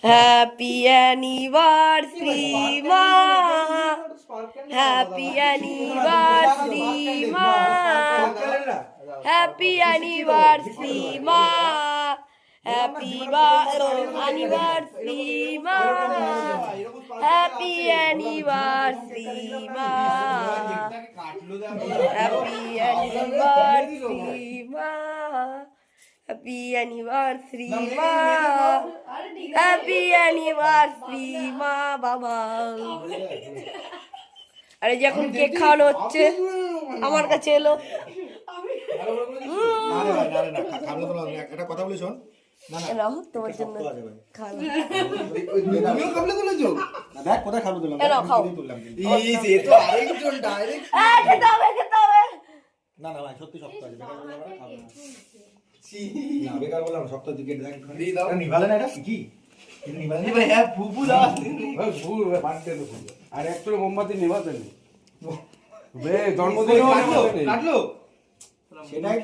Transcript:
Happy anniversary মা, happy anniversary মা, happy anniversary মা, হ্যাপি অ্যানিভার্সারি মা, হ্যাপি অ্যানিভার্সারি মা, হ্যাপি অ্যানিভার্সারি মা, হ্যাপি অ্যানিভার্সারি মা, হ্যাপি অ্যানিভার্সারি মা বাবা। আরে যখন কেক খাওয়ানো হচ্ছে আমার কাছে এলো। একটা কথা বলি শোন, তোমার জন্য দেখ কোথায় খাবো দিলাম, না না ভাই সত্যি শক্ত আছে, বেকার বললাম শক্ত দিকে নিভালে না, এটা কি আর একটু মোমবাতি নিভাতেন জন্মদিন সেটাই